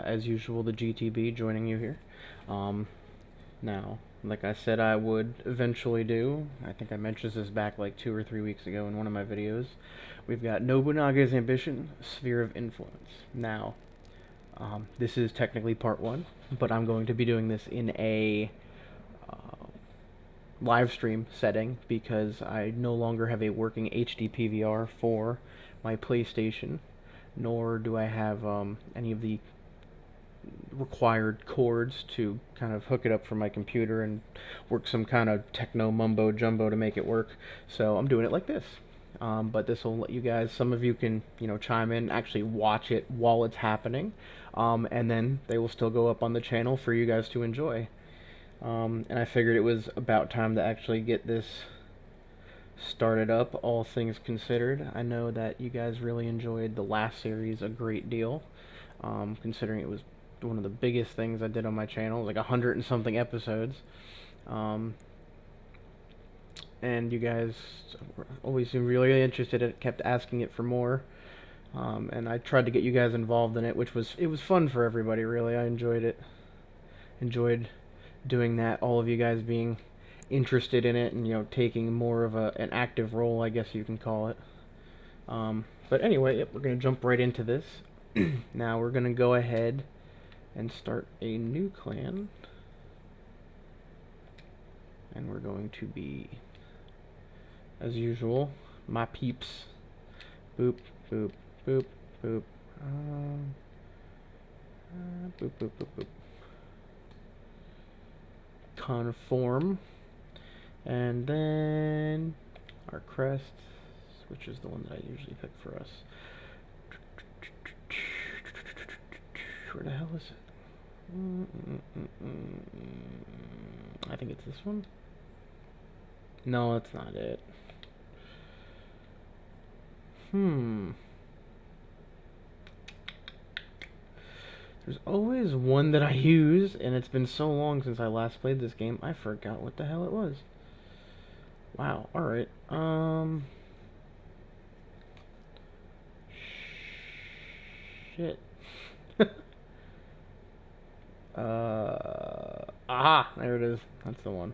as usual, the GTB joining you here. Now, like I said I would eventually do, I think I mentioned this back like 2 or 3 weeks ago in one of my videos, we've got Nobunaga's Ambition, Sphere of Influence. Now, this is technically part 1, but I'm going to be doing this in a live stream setting because I no longer have a working HD PVR for my PlayStation, nor do I have any of the required cords to kind of hook it up from my computer and work some kind of techno mumbo jumbo to make it work. So I'm doing it like this. But this will let you guys, some of you can, chime in, actually watch it while it's happening, and then they will still go up on the channel for you guys to enjoy. And I figured it was about time to actually get this started up, all things considered. I know that you guys really enjoyed the last series a great deal, considering it was one of the biggest things I did on my channel, like 100 and something episodes. And you guys were always really interested in it, kept asking it for more. And I tried to get you guys involved in it, which was fun for everybody, really. I enjoyed it. Enjoyed doing that, all of you guys being interested in it and taking more of an active role, I guess you can call it. But anyway, we're going to jump right into this. Now we're going to go ahead and start a new clan, and we're going to be, as usual, my peeps. Boop, boop, boop, boop. Boop, boop, boop, boop. Conform, and then our crest, which is the one that I usually pick for us. Where the hell is it? I think it's this one. No, that's not it. There's always one that I use, and it's been so long since I last played this game, I forgot what the hell it was. Wow, alright. Shit. Aha! There it is. That's the one.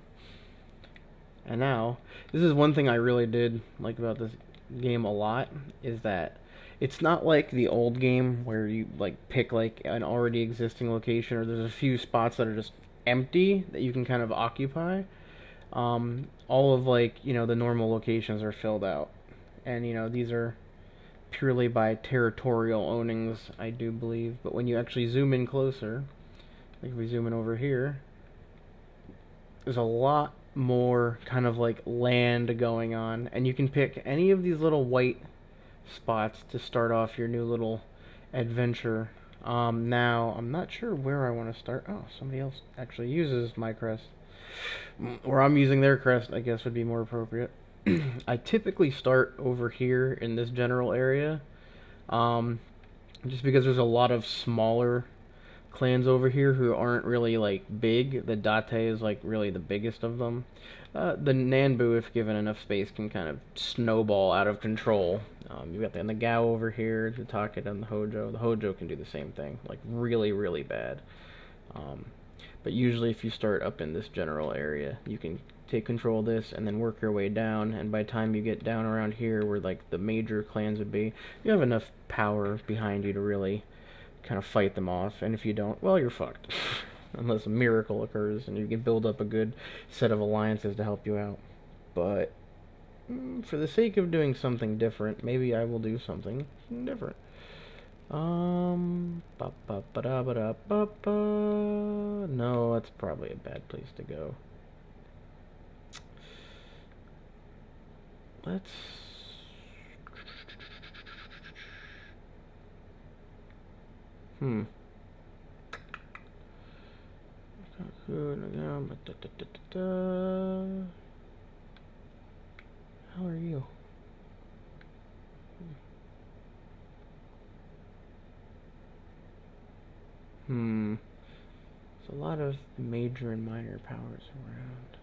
And now, this is one thing I really did like about this game a lot, is that it's not like the old game where you pick an already existing location, or there's a few spots that are just empty that you can kind of occupy. All of the normal locations are filled out, and these are purely by territorial ownings, I do believe. But when you actually zoom in closer, like if we zoom in over here, there's a lot more kind of land going on, and you can pick any of these little white spots to start off your new little adventure. Now, I'm not sure where I want to start. Oh, somebody else actually uses my crest. Or I'm using their crest, I guess would be more appropriate. I typically start over here in this general area, just because there's a lot of smaller clans over here who aren't really big. The Date is really the biggest of them. The Nanbu, if given enough space, can kind of snowball out of control. You've got the Nagao over here, the Taket, and the Hojo. The Hojo can do the same thing, really, really bad. But usually if you start up in this general area, you can take control of this and then work your way down, and by the time you get down around here where the major clans would be, you have enough power behind you to really kind of fight them off. And if you don't, well, you're fucked. Unless a miracle occurs and you can build up a good set of alliances to help you out. But for the sake of doing something different, maybe I will do something different. No, that's probably a bad place to go. Let's... How are you? There's a lot of major and minor powers around.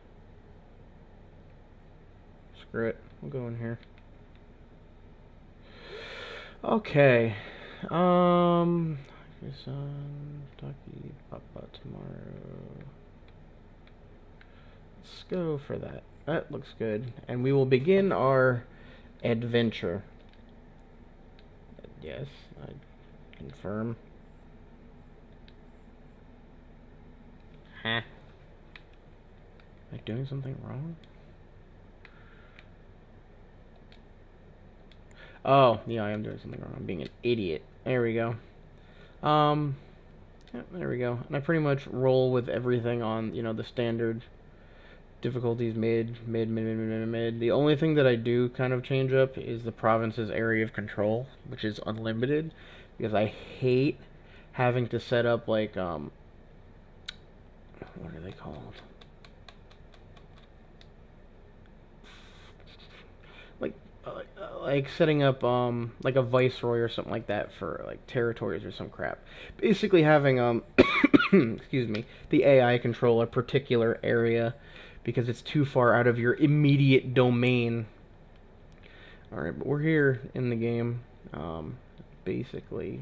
Screw it. We'll go in here. Okay. Son, Taki, Papa tomorrow. Let's go for that. That looks good. And we will begin our adventure. Yes, I confirm. Huh? Am I doing something wrong? Oh, yeah, I am doing something wrong. I'm being an idiot. There we go. Yeah, there we go. And I pretty much roll with everything on, the standard difficulties mid. The only thing that I do kind of change up is the province's area of control, which is unlimited, because I hate having to set up, like, what are they called? Like setting up like a viceroy or something like that for like territories or some crap. Basically having excuse me, the AI control a particular area because it's too far out of your immediate domain. All right, but we're here in the game. Basically,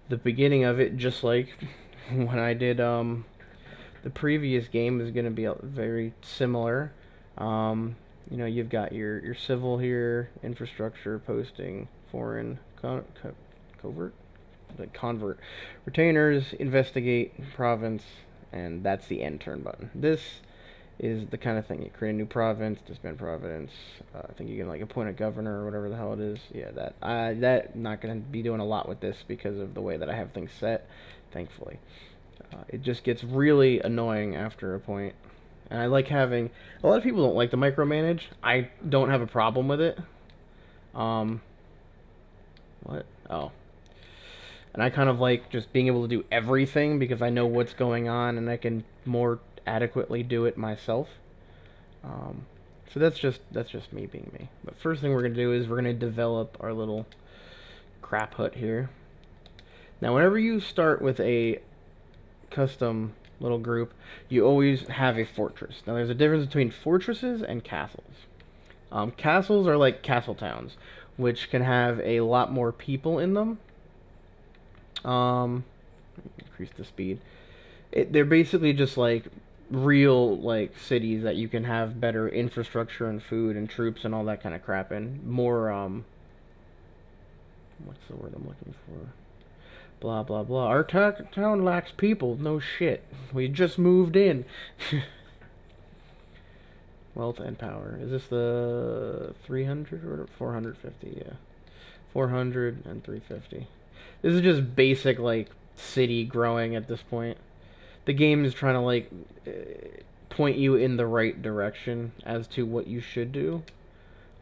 the beginning of it, just like when I did the previous game, is going to be very similar. You've got your civil here, infrastructure, posting, foreign, covert, like convert, retainers, investigate, province, and that's the end turn button. This is the kind of thing. You create a new province, disband province. I think you can like appoint a governor or whatever the hell it is. Yeah, that not going to be doing a lot with this because of the way that I have things set, thankfully. It just gets really annoying after a point. And I like having... A lot of people don't like to micromanage. I don't have a problem with it. What? Oh. And I kind of like just being able to do everything because I know what's going on and I can more adequately do it myself. So that's just me being me. But first thing we're going to do is we're going to develop our little crap hut here. Now whenever you start with a custom little group, you always have a fortress. Now there's a difference between fortresses and castles. Castles are like castle towns, which can have a lot more people in them. Increase the speed. They're basically just like real like cities that you can have better infrastructure and food and troops and all that kind of crap in. More what's the word I'm looking for? Blah, blah, blah. Our town lacks people. No shit. We just moved in. Wealth and power. Is this the 300 or 450? Yeah. 400 and 350. This is just basic, like, city growing at this point. The game is trying to, like, point you in the right direction as to what you should do.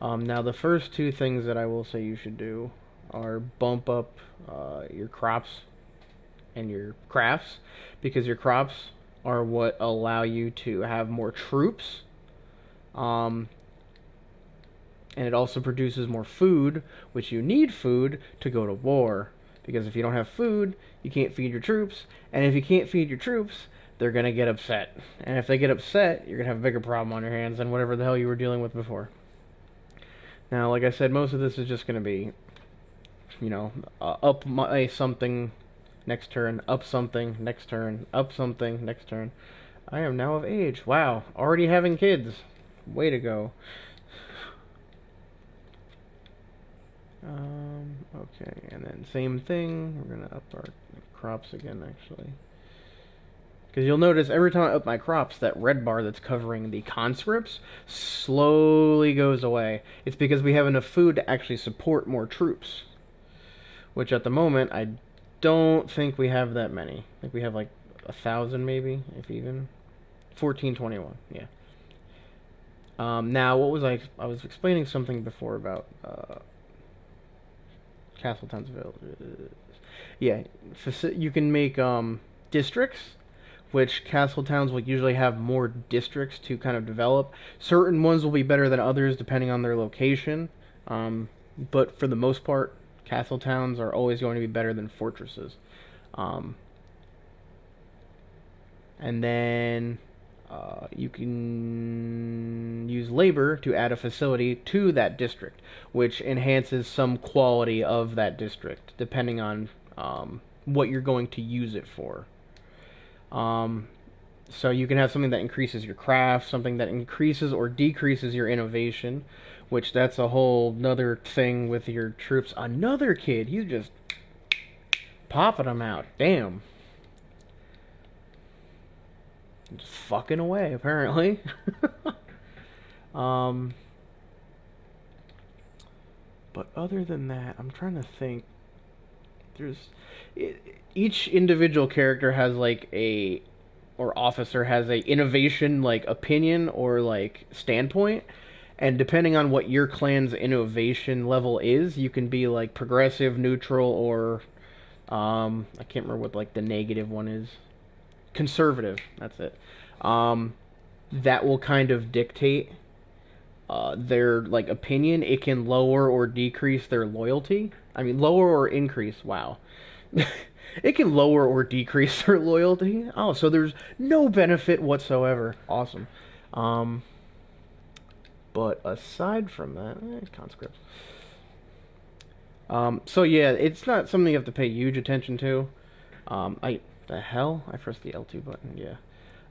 Now, the first two things that I will say you should do are bump up your crops and your crafts, because your crops are what allow you to have more troops, and it also produces more food, which you need food to go to war, because if you don't have food, you can't feed your troops, and if you can't feed your troops, they're going to get upset, and if they get upset, you're going to have a bigger problem on your hands than whatever the hell you were dealing with before. Now, like I said, most of this is just going to be up something next turn, up something next turn, up something next turn. I am now of age. Wow, already having kids. Way to go. Okay, and then same thing. We're gonna up our crops again, actually. Because you'll notice every time I up my crops, that red bar that's covering the conscripts slowly goes away. It's because we have enough food to actually support more troops. Which at the moment, I don't think we have that many. I think we have like 1,000 maybe, if even. 1421, yeah. Now, what was I was explaining something before about Castle Towns Village. Yeah, you can make districts, which castle towns will usually have more districts to kind of develop. Certain ones will be better than others depending on their location, but for the most part, castle towns are always going to be better than fortresses. And then you can use labor to add a facility to that district, which enhances some quality of that district, depending on what you're going to use it for. So you can have something that increases your craft, something that increases or decreases your innovation, which that's a whole nother thing with your troops. Another kid, he's just popping them out. Damn. Just fucking away, apparently. But other than that, I'm trying to think. Each individual character has like or officer has a innovation like opinion or like standpoint, and depending on what your clan's innovation level is, you can be like progressive, neutral, or I can't remember what like the negative one is. Conservative. That's it. That will kind of dictate their like opinion. It can lower or decrease their loyalty. I mean, lower or increase. Wow. It can lower or decrease their loyalty. Oh, so there's no benefit whatsoever. Awesome. But aside from that, conscripts. So yeah, it's not something you have to pay huge attention to. The hell? I pressed the L2 button. Yeah.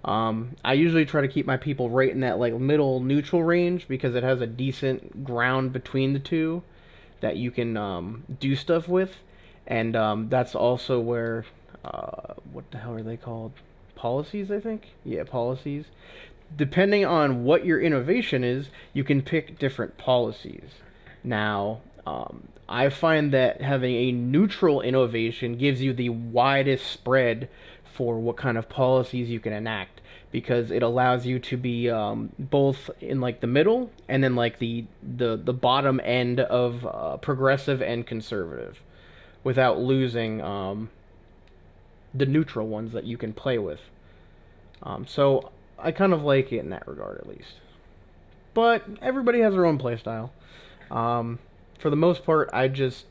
I usually try to keep my people right in that like middle neutral range because it has a decent ground between the two that you can do stuff with, and that's also where what the hell are they called? Policies, I think. Yeah, policies. Depending on what your innovation is, you can pick different policies. Now, I find that having a neutral innovation gives you the widest spread for what kind of policies you can enact, because it allows you to be both in like the middle and then like the bottom end of progressive and conservative, without losing the neutral ones that you can play with. So I kind of like it in that regard, at least. But everybody has their own playstyle. For the most part, I just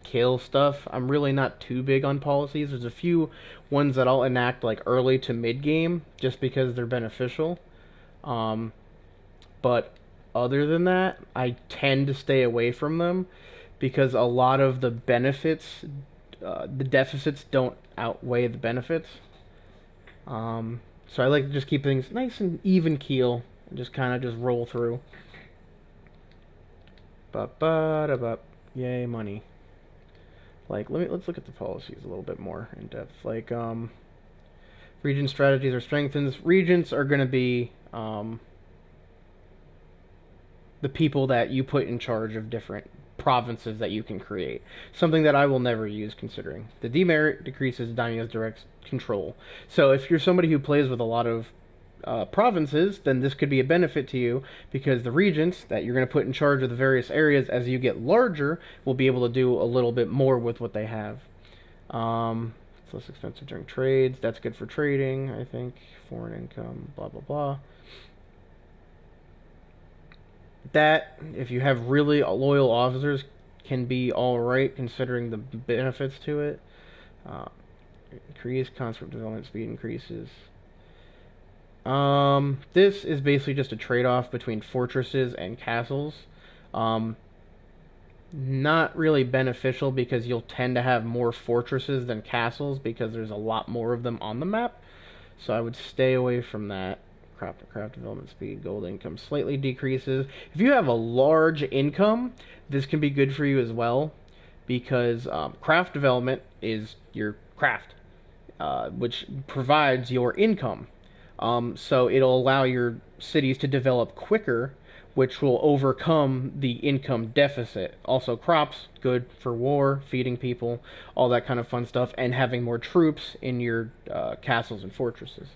kill stuff. I'm really not too big on policies. There's a few ones that I'll enact like early to mid game just because they're beneficial. But other than that, I tend to stay away from them because a lot of the benefits, the deficits don't outweigh the benefits. So I like to just keep things nice and even keel and just kind of just roll through. Yay, money. Like, let's look at the policies a little bit more in depth. Like, region strategies are strengthened. Regents are going to be the people that you put in charge of different provinces that you can create. Something that I will never use, considering. The demerit decreases daimyo's direct control. So if you're somebody who plays with a lot of provinces, then this could be a benefit to you, because the regents that you're going to put in charge of the various areas as you get larger will be able to do a little bit more with what they have. It's less expensive during trades. That's good for trading, I think. Foreign income, blah, blah, blah. That, if you have really loyal officers, can be alright considering the benefits to it. Increase conscript development speed increases. This is basically just a trade-off between fortresses and castles. Not really beneficial because you'll tend to have more fortresses than castles because there's a lot more of them on the map. So I would stay away from that. Craft development speed, gold income slightly decreases. If you have a large income, this can be good for you as well, because craft development is your craft, which provides your income. So it'll allow your cities to develop quicker, which will overcome the income deficit. Also, crops, good for war, feeding people, all that kind of fun stuff, and having more troops in your castles and fortresses.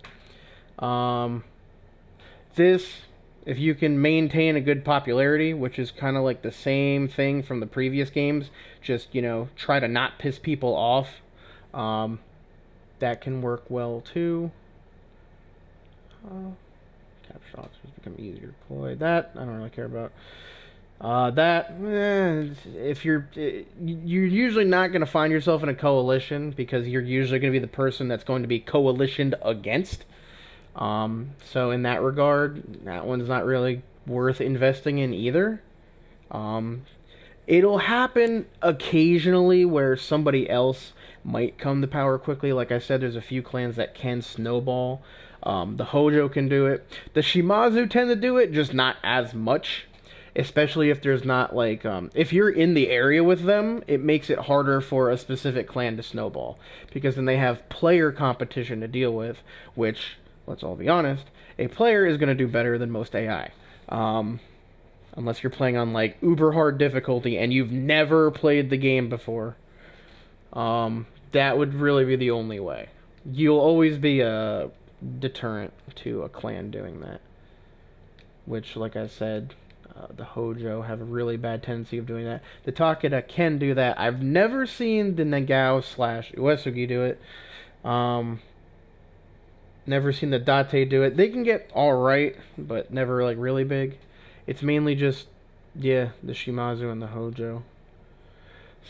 If you can maintain a good popularity, which is kind of like the same thing from the previous games, just, try to not piss people off, that can work well too. Capture officers become easier to deploy. That I don't really care about. If you're usually not going to find yourself in a coalition, because you're usually going to be the person that's going to be coalitioned against. So in that regard, that one's not really worth investing in either. It'll happen occasionally where somebody else might come to power quickly. Like I said, there's a few clans that can snowball. The Hojo can do it. The Shimazu tend to do it, just not as much. Especially if there's not like if you're in the area with them, it makes it harder for a specific clan to snowball because then they have player competition to deal with, which, let's all be honest, a player is going to do better than most AI. Unless you're playing on like uber hard difficulty and you've never played the game before. That would really be the only way. You'll always be a deterrent to a clan doing that. Which, like I said, the Hojo have a really bad tendency of doing that. The Takeda can do that. I've never seen the Nagao/Uesugi do it. Never seen the Date do it. They can get alright, but never like really big. It's mainly just, yeah, the Shimazu and the Hojo.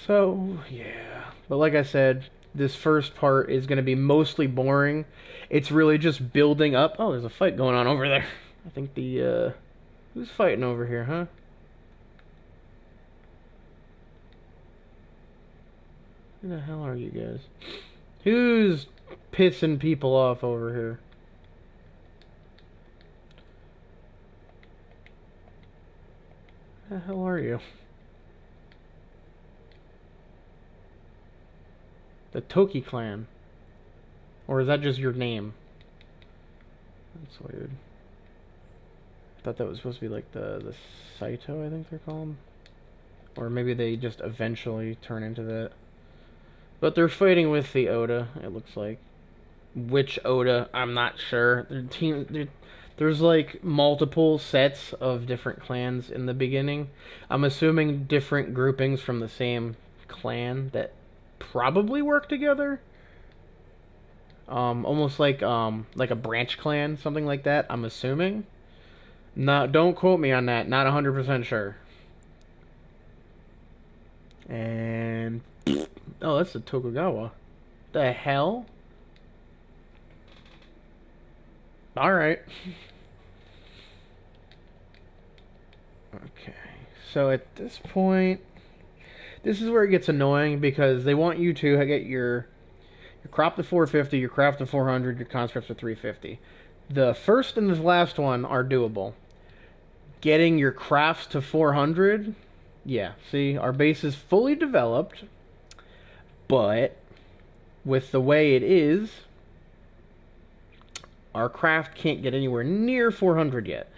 So, yeah. But like I said, this first part is going to be mostly boring. It's really just building up. Oh, there's a fight going on over there. I think the, who's fighting over here, huh? Who the hell are you guys? Who's pissing people off over here? Who the hell are you? The Toki clan. Or is that just your name? That's weird. I thought that was supposed to be like the Saito, I think they're called. Or maybe they just eventually turn into that. But they're fighting with the Oda, it looks like. Which Oda, I'm not sure. There's like multiple sets of different clans in the beginning. I'm assuming different groupings from the same clan that probably work together. Almost like a branch clan, something like that, I'm assuming. Don't quote me on that, not 100% sure. And oh, that's the Tokugawa. The hell? Alright. Okay. So at this point, this is where it gets annoying because they want you to get your crop to 450, your craft to 400, your conscripts to 350. The first and the last one are doable. Getting your crafts to 400, yeah, see, our base is fully developed, but with the way it is, our craft can't get anywhere near 400 yet.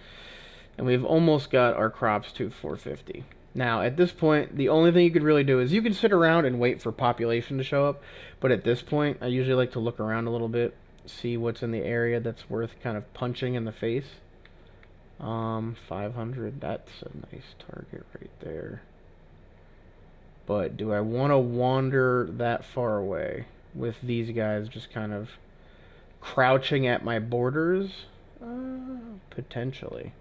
And we've almost got our crops to 450. Now, at this point, the only thing you could really do is you can sit around and wait for population to show up. But at this point, I usually like to look around a little bit, see what's in the area that's worth kind of punching in the face. 500, that's a nice target right there. But do I want to wander that far away with these guys just kind of crouching at my borders? Potentially.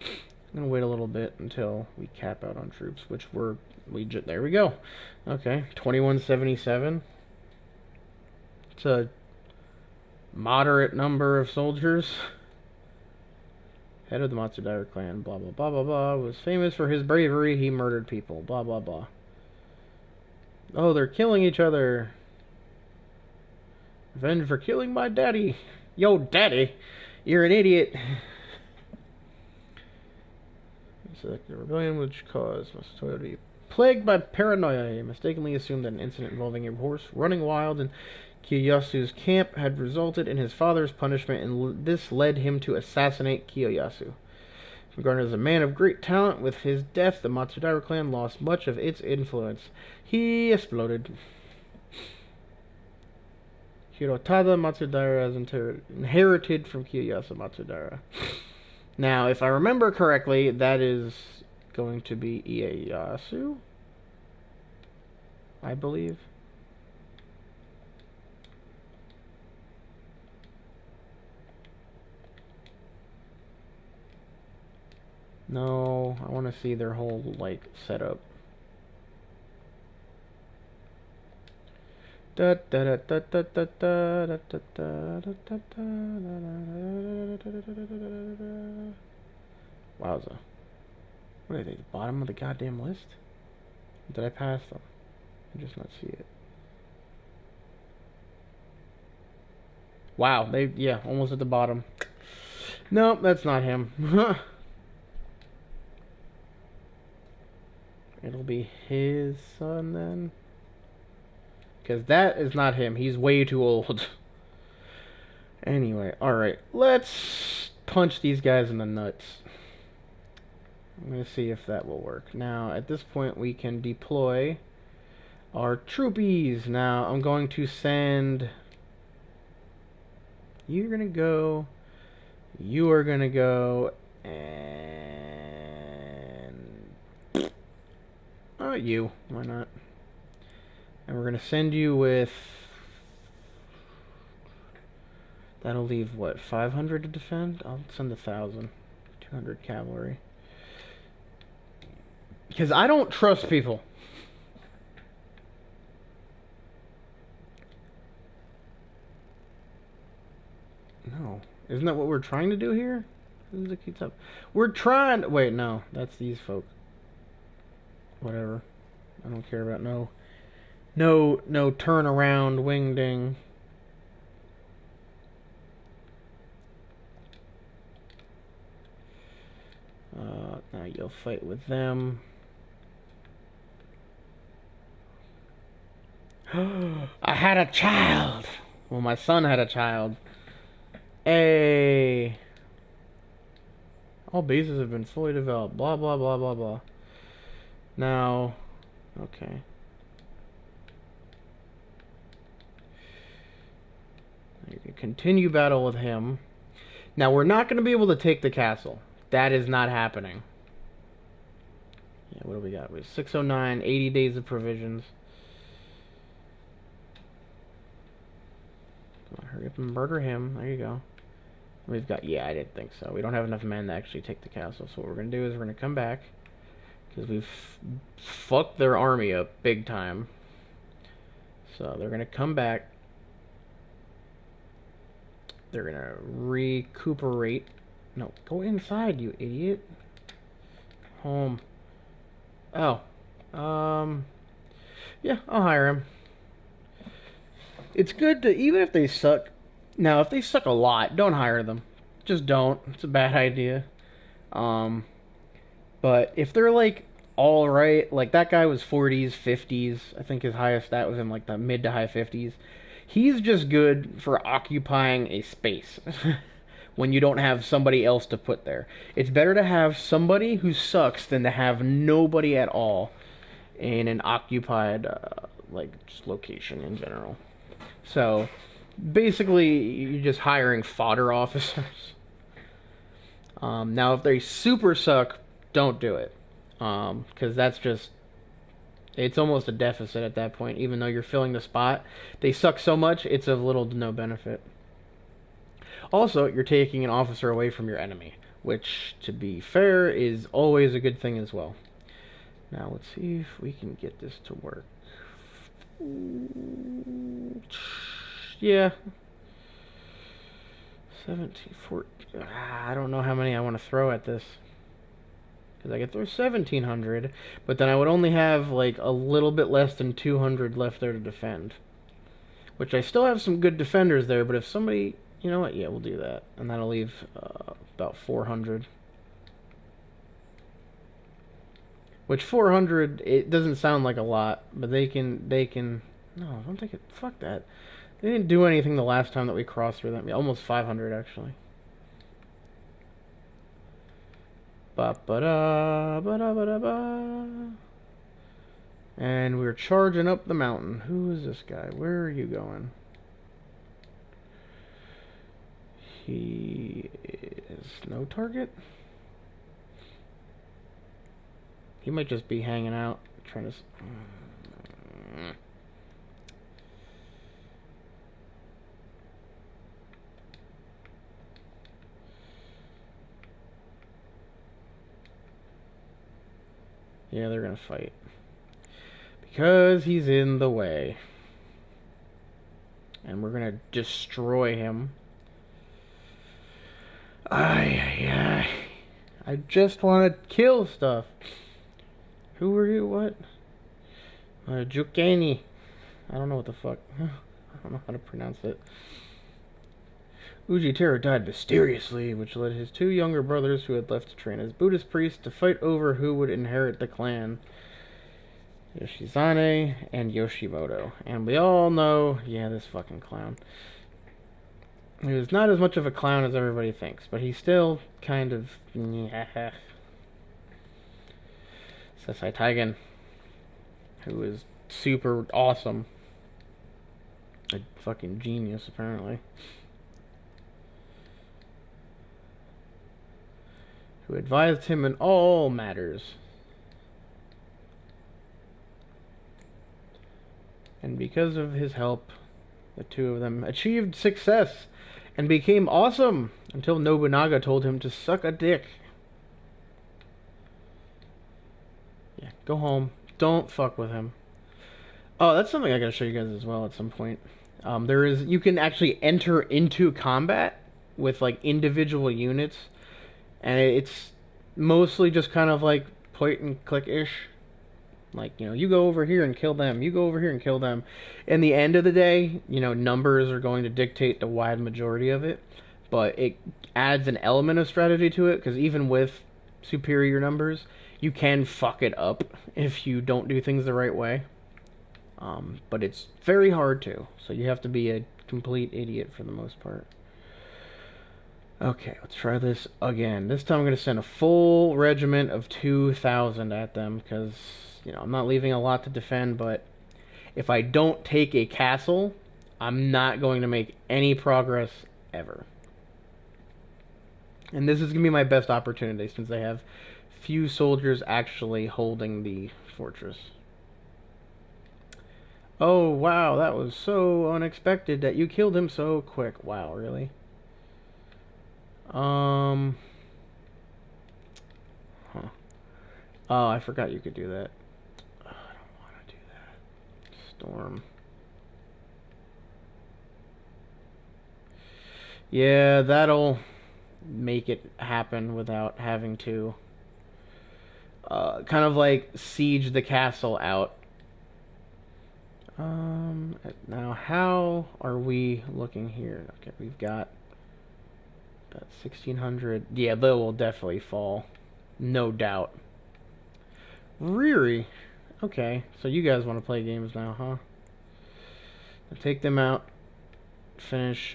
I'm gonna wait a little bit until we cap out on troops, which there we go. Okay, 2177. It's a moderate number of soldiers. Head of the Matsudaira clan, blah blah blah blah blah, was famous for his bravery. He murdered people, blah blah blah. Oh, they're killing each other. Revenge for killing my daddy. Yo, daddy, you're an idiot. Select the rebellion which caused Matsudaira to be plagued by paranoia. He mistakenly assumed that an incident involving a horse running wild in Kiyoshi's camp had resulted in his father's punishment, and this led him to assassinate Kiyoyasu. Regarded as a man of great talent, with his death, the Matsudaira clan lost much of its influence. He exploded. Hirotada Matsudaira has inherited from Kiyoyasu Matsudaira. Now, if I remember correctly, that is going to be Ieyasu, I believe. No, I want to see their whole, like, setup. Wowza. What are they, the bottom of the goddamn list? Did I pass them? I just not see it. Wow, yeah, almost at the bottom. Nope, that's not him. It'll be his son then. Because that is not him. He's way too old. Anyway, alright. Let's punch these guys in the nuts. I'm going to see if that will work. Now, at this point, we can deploy our troopies. Now, I'm going to send... You're going to go... You are going to go... And... Oh, you. Why not? And we're going to send you with... That'll leave, what, 500 to defend? I'll send 1,000. 200 cavalry. Because I don't trust people. No. Isn't that what we're trying to do here? Who's the keeps up? We're trying... Wait, no. That's these folk. Whatever. I don't care about no turn around wingding. Now you'll fight with them. I had a child. Well, my son had a child. Hey. All bases have been fully developed. Blah, blah, blah, blah, blah. Now, okay. You can continue battle with him. Now, we're not going to be able to take the castle. That is not happening. Yeah, what do we got? We have 609, 80 days of provisions. Come on, hurry up and murder him. There you go. We've got... Yeah, I didn't think so. We don't have enough men to actually take the castle. So what we're going to do is we're going to come back. Because we've fucked their army up big time. So they're going to come back. They're going to recuperate. No, go inside, you idiot. Home. Oh. Yeah, I'll hire him. It's good to, even if they suck. Now, if they suck a lot, don't hire them. Just don't. It's a bad idea. But if they're, like, alright, like, that guy was 40s, 50s. I think his highest stat was in, like, the mid to high 50s. He's just good for occupying a space. When you don't have somebody else to put there. It's better to have somebody who sucks than to have nobody at all in an occupied, like, just location in general. So, basically, you're just hiring fodder officers. Now, if they super suck, don't do it. Because that's just... It's almost a deficit at that point, even though you're filling the spot. They suck so much, it's of little to no benefit. Also, you're taking an officer away from your enemy, which, to be fair, is always a good thing as well. Now, let's see if we can get this to work. Yeah. 17, 14... I don't know how many I want to throw at this. Because I could throw 1,700, but then I would only have, like, a little bit less than 200 left there to defend. Which I still have some good defenders there, but if somebody... You know what? Yeah, we'll do that. And that'll leave about 400. Which 400, it doesn't sound like a lot, but they can... No, don't take it. Fuck that. They didn't do anything the last time that we crossed through them. Yeah, almost 500, actually. Ba-ba-da, ba-da-ba-da-ba. And we're charging up the mountain. Who is this guy? Where are you going? He is no target. He might just be hanging out, trying to... Yeah, they're gonna fight. Because he's in the way. And we're gonna destroy him. Ay. I just want to kill stuff. Who are you? What? Jukani. I don't know what the fuck. I don't know how to pronounce it. Ujitero died mysteriously, which led his two younger brothers who had left to train as Buddhist priests to fight over who would inherit the clan. Yoshizane and Yoshimoto. And we all know, yeah, this fucking clown. He was not as much of a clown as everybody thinks, but he's still kind of... Sesai Taigen, who is super awesome. A fucking genius, apparently. Who advised him in all matters. And because of his help, the two of them achieved success and became awesome until Nobunaga told him to suck a dick. Yeah, go home. Don't fuck with him. Oh, that's something I gotta show you guys as well at some point. You can actually enter into combat with like individual units, and it's mostly just kind of like point and click-ish. Like, you know, you go over here and kill them, you go over here and kill them. In the end of the day, you know, numbers are going to dictate the wide majority of it, but it adds an element of strategy to it, because even with superior numbers, you can fuck it up if you don't do things the right way. But it's very hard to, so you have to be a complete idiot for the most part. Okay, let's try this again. This time I'm going to send a full regiment of 2,000 at them, because... you know, I'm not leaving a lot to defend, but if I don't take a castle, I'm not going to make any progress ever. And this is going to be my best opportunity, since they have few soldiers actually holding the fortress. Oh, wow, that was so unexpected that you killed him so quick. Wow, really? Huh. Oh, I forgot you could do that. Storm. Yeah, that'll make it happen without having to kind of like siege the castle out. Now how are we looking here? Okay, we've got about 1,600. Yeah, they will definitely fall. No doubt. Really? Okay, so you guys want to play games now, huh? I'll take them out. Finish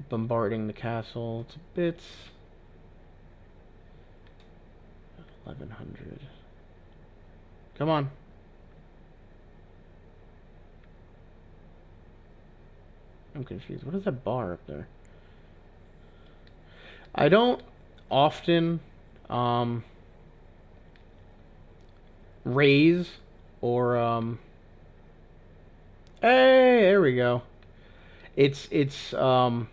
bombarding the castle to bits. 1,100. Come on. I'm confused. What is that bar up there? I don't often raise or hey, there we go. It's yeah,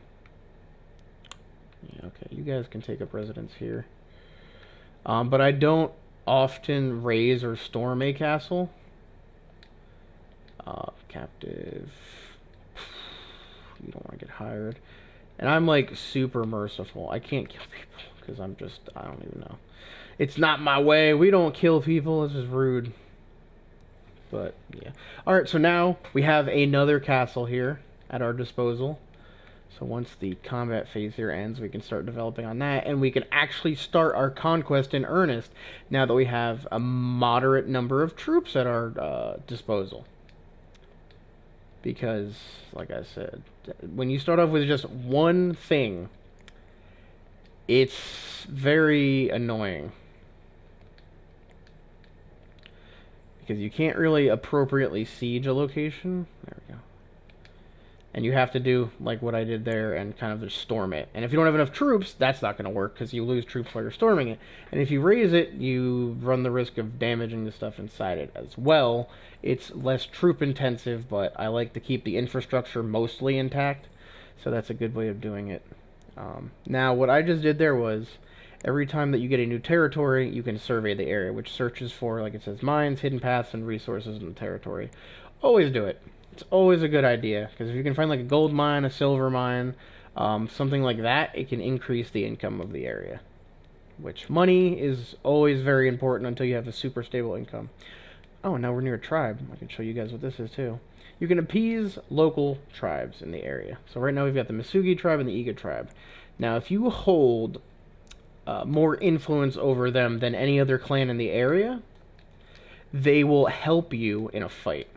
okay, you guys can take up residence here. But I don't often raise or storm a castle. Captive. You don't want to get hired. And I'm like super merciful. I can't kill people because I don't even know. It's not my way. We don't kill people. This is rude. But yeah. Alright, so now we have another castle here at our disposal. So once the combat phase here ends, we can start developing on that, and we can actually start our conquest in earnest now that we have a moderate number of troops at our disposal. Because, like I said, when you start off with just one thing, it's very annoying. Because you can't really appropriately siege a location. There we go. And you have to do like what I did there and kind of just storm it. And if you don't have enough troops, that's not going to work because you lose troops while you're storming it. And if you raise it, you run the risk of damaging the stuff inside it as well. It's less troop intensive, but I like to keep the infrastructure mostly intact. So that's a good way of doing it. Now, what I just did there was every time that you get a new territory, you can survey the area, which searches for, like it says, mines, hidden paths, and resources in the territory. Always do it. It's always a good idea, because if you can find like a gold mine, a silver mine, something like that, it can increase the income of the area. Which, money is always very important until you have a super stable income. Oh, now we're near a tribe. I can show you guys what this is too. you can appease local tribes in the area. So right now we've got the Masugi tribe and the Iga tribe. Now, if you hold more influence over them than any other clan in the area, they will help you in a fight.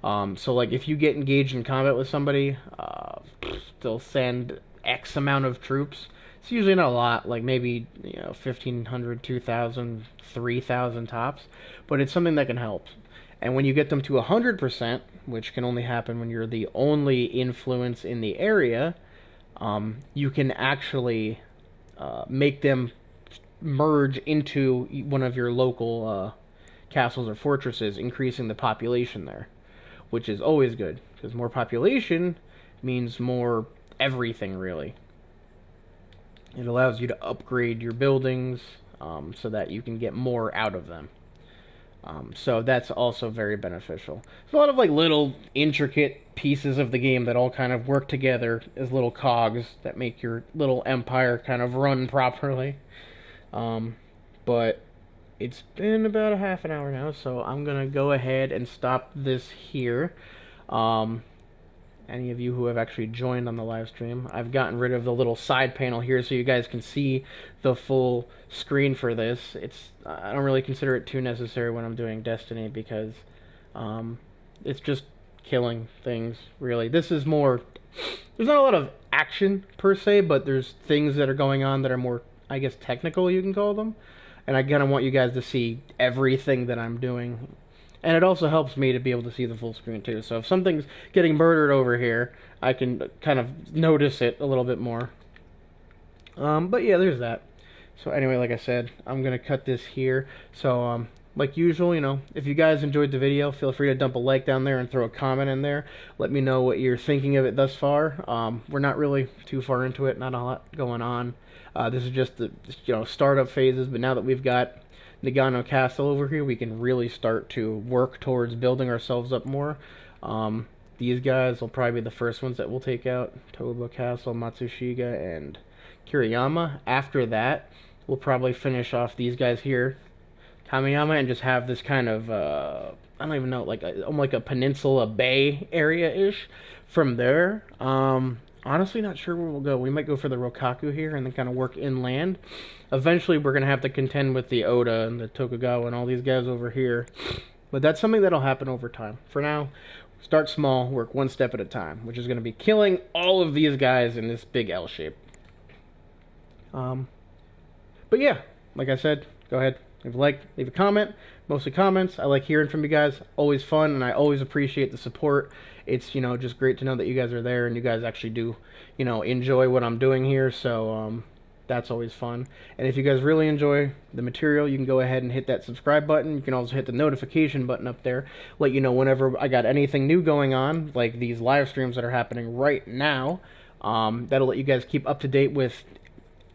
So, like, if you get engaged in combat with somebody, they'll send X amount of troops. It's usually not a lot, like maybe 1,500, 2,000, 3,000 tops, but it's something that can help. And when you get them to 100%, which can only happen when you're the only influence in the area, you can actually make them merge into one of your local castles or fortresses, increasing the population there, which is always good, because more population means more everything, really. It allows you to upgrade your buildings so that you can get more out of them. So that's also very beneficial. There's a lot of like little intricate pieces of the game that all kind of work together as little cogs that make your little empire kind of run properly. But it's been about a half an hour now, so I'm gonna go ahead and stop this here. Any of you who have actually joined on the live stream, I've gotten rid of the little side panel here so you guys can see the full screen for this. I don't really consider it too necessary when I'm doing Destiny because it's just killing things, really. This is more, there's not a lot of action per se, but there's things that are going on that are more, I guess, technical, you can call them. And I kind of want you guys to see everything that I'm doing. And it also helps me to be able to see the full screen too. So if something's getting murdered over here, I can kind of notice it a little bit more. But yeah, there's that. So anyway, like I said, I'm going to cut this here. So like usual, if you guys enjoyed the video, feel free to dump a like down there and throw a comment in there. Let me know what you're thinking of it thus far. We're not really too far into it, not a lot going on. This is just the startup phases, but now that we've got Nagano Castle over here, we can really start to work towards building ourselves up more. These guys will probably be the first ones that we'll take out. Toba Castle, Matsushiga, and Kiriyama. After that, we'll probably finish off these guys here, Kamiyama, and just have this kind of, I don't even know, like a peninsula bay area-ish. From there, honestly not sure where we'll go. We might go for the Rokaku here and then kind of work inland. Eventually we're going to have to contend with the Oda and the Tokugawa and all these guys over here. But that's something that'll happen over time. For now, start small, work one step at a time, which is going to be killing all of these guys in this big L shape. But yeah, like I said, go ahead, leave a like, leave a comment. Mostly comments. I like hearing from you guys. Always fun, and I always appreciate the support. It's, just great to know that you guys are there and you guys actually do, enjoy what I'm doing here. So, that's always fun. And if you guys really enjoy the material, you can go ahead and hit that subscribe button. You can also hit the notification button up there. Let you know whenever I got anything new going on, like these live streams that are happening right now. That'll let you guys keep up to date with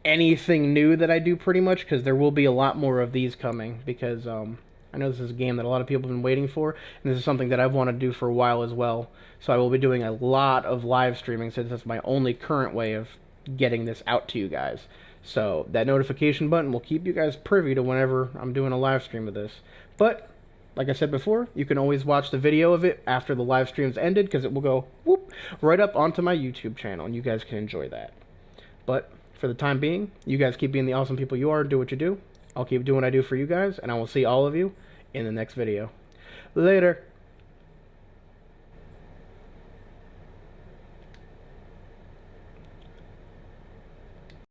anything new that I do pretty much, because there will be a lot more of these coming, because I know this is a game that a lot of people have been waiting for, and this is something that I've wanted to do for a while as well. So I will be doing a lot of live streaming, since that's my only current way of getting this out to you guys. So that notification button will keep you guys privy to whenever I'm doing a live stream of this. But like I said before, you can always watch the video of it after the live stream's ended, because it will go whoop right up onto my YouTube channel, and you guys can enjoy that. But for the time being, you guys keep being the awesome people you are, do what you do. I'll keep doing what I do for you guys, and I will see all of you in the next video. Later.